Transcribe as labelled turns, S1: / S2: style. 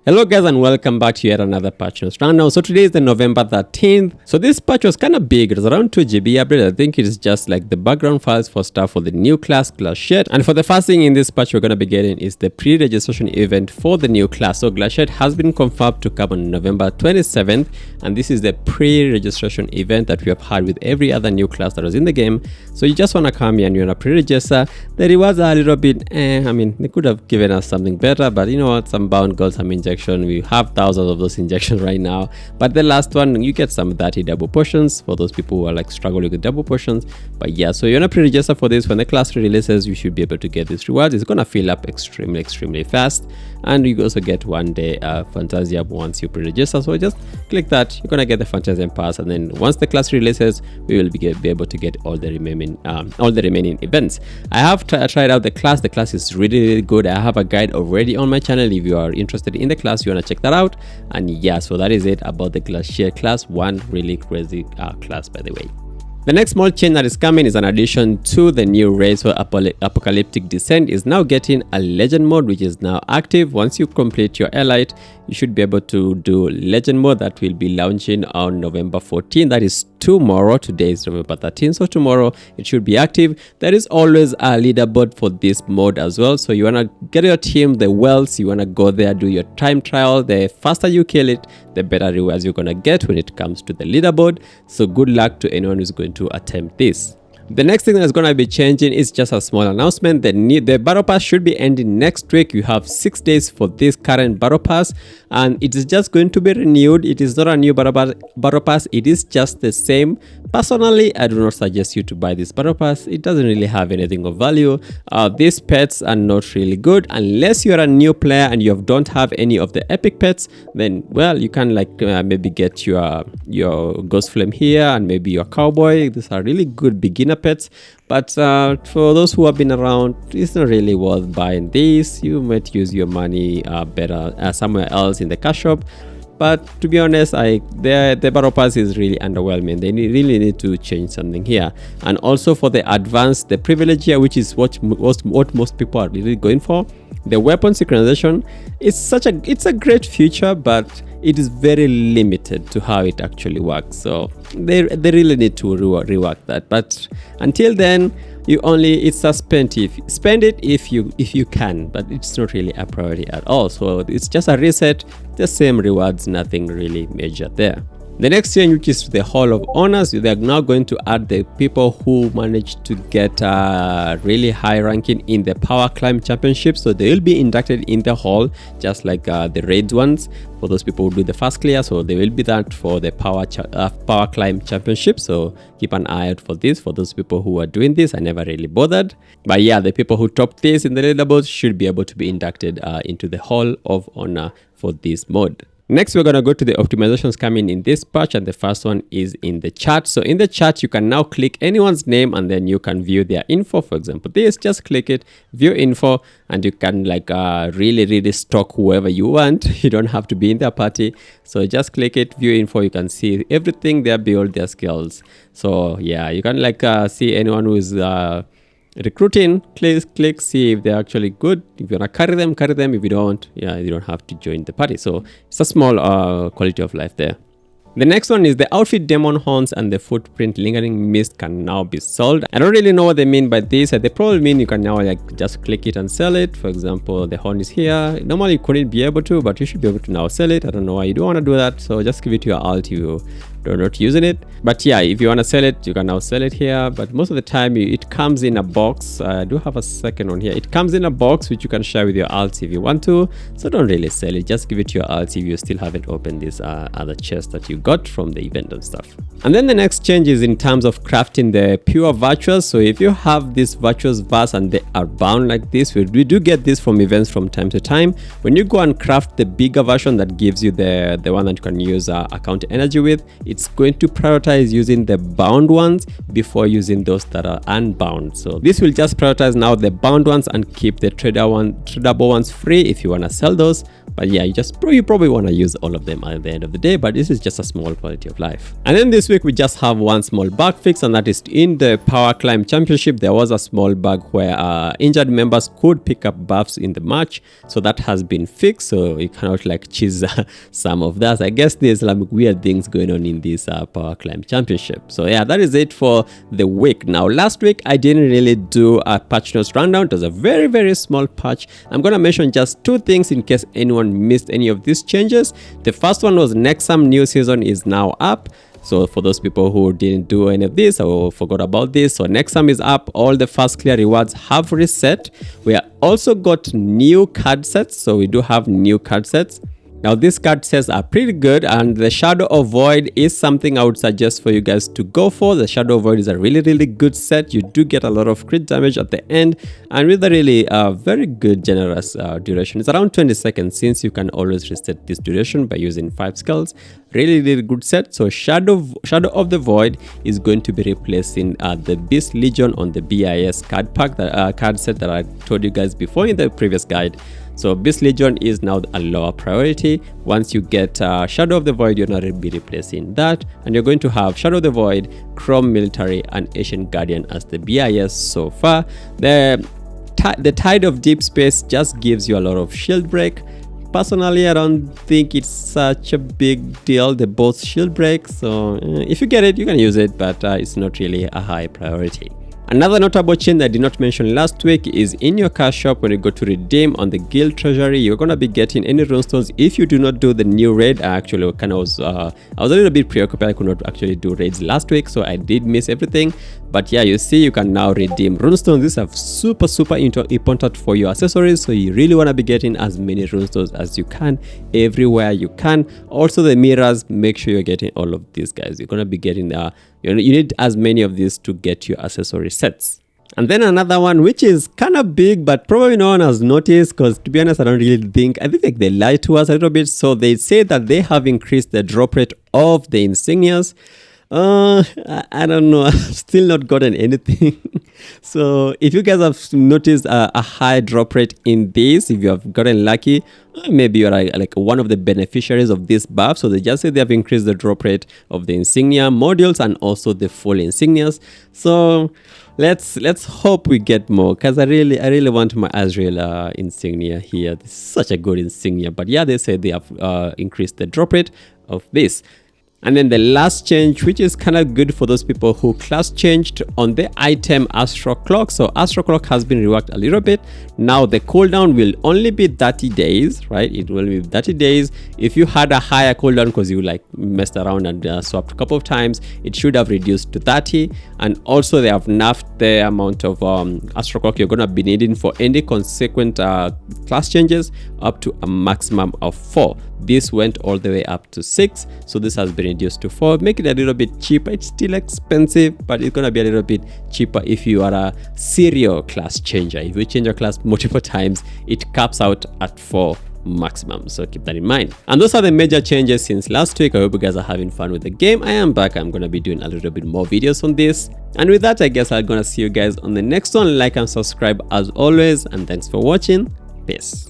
S1: Hello guys and welcome back to yet another patch news rundown. So today is the November 13th. So this patch was kind of big. It was around 2 GB update. I think it is just like the background files for stuff for the new class Glaciette. And for the first thing in this patch we're going to be getting is the pre-registration event for the new class. So Glaciette has been confirmed to come on November 27th, and this is the pre-registration event that we have had with every other new class that was in the game. So you just want to come here and you want to pre-register. The rewards are a little bit I mean, they could have given us something better, but you know what, some bound gold, some injection. We have thousands of those injections right now, but the last one you get some 30 double potions for those people who are like struggling with double potions. But yeah, so you want to pre-register for this. When the class releases, you should be able to get these rewards. It's gonna fill up extremely fast, and you also get one day Fantasia once you pre-register. So just click that, you're gonna get the Fantasia pass, and then once the class releases, we will be able to get all the remaining events. I have tried out the class. The class is really good. I have a guide already on my channel. If you are interested in the class, you want to check that out. And yeah, so that is it about the Glaciette class. One really crazy class, by the way. The next small change that is coming is an addition to the new race. So Apocalyptic Descent is now getting a legend mode, which is now active. Once you complete your elite, you should be able to do legend mode. That will be launching on November 14th. That is tomorrow. Today is November 13th, so tomorrow it should be active. There is always a leaderboard for this mode as well. So you want to get your team the wells, you want to go there, do your time trial. The faster you kill it, the better rewards you're gonna get when it comes to the leaderboard. So good luck to anyone who's going to attempt this. The next thing that's going to be changing is just a small announcement. The Battle Pass should be ending next week. You have 6 days for this current Battle Pass, and it is just going to be renewed. It is not a new Battle Pass. It is just the same. Personally, I do not suggest you to buy this Battle Pass. It doesn't really have anything of value. These pets are not really good unless you're a new player and you don't have any of the epic pets. Then, well, you can like maybe get your Ghost Flame here and maybe your Cowboy. These are really good beginner pets, but for those who have been around, it's not really worth buying these. You might use your money better somewhere else in the cash shop. But to be honest, the Battle Pass is really underwhelming. They really need to change something here. And also for the advanced, the privilege here, which is what most people are really going for, the weapon synchronization, it's a great feature, but it is very limited to how it actually works. So they really need to rework that. But until then, it's a spend it if you can, but it's not really a priority at all. So it's just a reset, the same rewards, nothing really major there. The next change, which is the Hall of Honors, they are now going to add the people who managed to get really high ranking in the Power Climb Championship. So they will be inducted in the hall, just like the raid ones for those people who do the fast clear. So they will be that for the Power Climb Championship. So keep an eye out for this. For those people who are doing this, I never really bothered. But yeah, the people who top this in the leaderboard should be able to be inducted into the Hall of Honor for this mode. Next, we're going to go to the optimizations coming in this patch, and the first one is in the chat. So in the chat, you can now click anyone's name and then you can view their info. For example, this, just click it, view info, and you can like really stalk whoever you want. You don't have to be in their party. So just click it, view info, you can see everything, their build, their skills. So yeah, you can like see anyone who is recruiting. Click, see if they're actually good. If you want to carry them. If you don't, yeah, you don't have to join the party. So it's a small quality of life there. The next one is the outfit demon horns and the footprint lingering mist can now be sold. I don't really know what they mean by this. They probably mean you can now like just click it and sell it. For example, the horn is here. Normally you couldn't be able to, but you should be able to now sell it. I don't know why you don't want to do that. So just give it to your alt if you are not using it. But yeah, if you want to sell it, you can now sell it here. But most of the time it comes in a box. I do have a second one here. It comes in a box which you can share with your alts if you want to. So don't really sell it. Just give it to your alts if you still haven't opened this other chest that you got from the event and stuff. And then the next change is in terms of crafting the pure virtues. So if you have this virtuous vase and they are bound like this, we do get this from events from time to time. When you go and craft the bigger version that gives you the one that you can use account energy with, it's going to prioritize using the bound ones before using those that are unbound. So this will just prioritize now the bound ones and keep the tradable ones free if you want to sell those. But yeah, you probably want to use all of them at the end of the day, but this is just a small quality of life. And then this week we just have one small bug fix, and that is in the Power Climb Championship. There was a small bug where injured members could pick up buffs in the match, so that has been fixed, so you cannot like cheese some of that. I guess there's some weird things going on in this Power Climb Championship. So yeah, that is it for the week. Now last week I didn't really do a patch notes rundown. It was a very small patch. I'm gonna mention just two things in case anyone missed any of these changes. The first one was Nexam new season is now up. So for those people who didn't do any of this or forgot about this, so Nexam is up. All the fast clear rewards have reset. We also got new card sets, so we do have new card sets. Now these card sets are pretty good, and the Shadow of Void is something I would suggest for you guys to go for. The Shadow of Void is a really good set. You do get a lot of crit damage at the end, and with a really very good generous duration. It's around 20 seconds, since you can always reset this duration by using 5 skulls. Really good set. So Shadow of the Void is going to be replacing the Beast Legion on the BIS card pack, the card set that I told you guys before in the previous guide. So Beast Legion is now a lower priority. Once you get Shadow of the Void, you're not going to be replacing that, and you're going to have Shadow of the Void, Chrome Military, and Ancient Guardian as the BIS so far. The Tide of Deep Space just gives you a lot of shield break. Personally, I don't think it's such a big deal, the both shield break. So if you get it, you can use it, but it's not really a high priority. Another notable change that I did not mention last week is in your cash shop. When you go to redeem on the guild treasury, you're gonna be getting any runestones if you do not do the new raid. I actually I was a little bit preoccupied. I could not actually do raids last week, so I did miss everything. But yeah, you see, you can now redeem runestones. These are super important for your accessories, so you really want to be getting as many runestones as you can everywhere you can. Also the mirrors, make sure you're getting all of these guys. You're gonna be getting you need as many of these to get your accessory sets. And then another one which is kind of big, but probably no one has noticed, because to be honest, I think like they lied to us a little bit. So they say that they have increased the drop rate of the insignias. I don't know, I've still not gotten anything. So if you guys have noticed a high drop rate in this, if you have gotten lucky, maybe you're like one of the beneficiaries of this buff. So they just say they have increased the drop rate of the insignia modules and also the full insignias. So let's hope we get more, because I really want my Azrael insignia here. This is such a good insignia. But yeah, they say they have increased the drop rate of this. And then the last change, which is kind of good for those people who class changed on the item Astro Clock. So Astro Clock has been reworked a little bit. Now the cooldown will only be 30 days, right? It will be 30 days. If you had a higher cooldown because you like messed around and swapped a couple of times, it should have reduced to 30. And also they have nerfed the amount of Astro Clock you're going to be needing for any consequent class changes up to a maximum of 4. This went all the way up to 6, so this has been reduced to 4. Make it a little bit cheaper. It's still expensive, but it's gonna be a little bit cheaper if you are a serial class changer. If you change your class multiple times, it caps out at 4 maximum, so keep that in mind. And those are the major changes since last week. I hope you guys are having fun with the game. I am back. I'm gonna be doing a little bit more videos on this, and with that, I guess I'm gonna see you guys on the next one. Like and subscribe as always, and thanks for watching. Peace.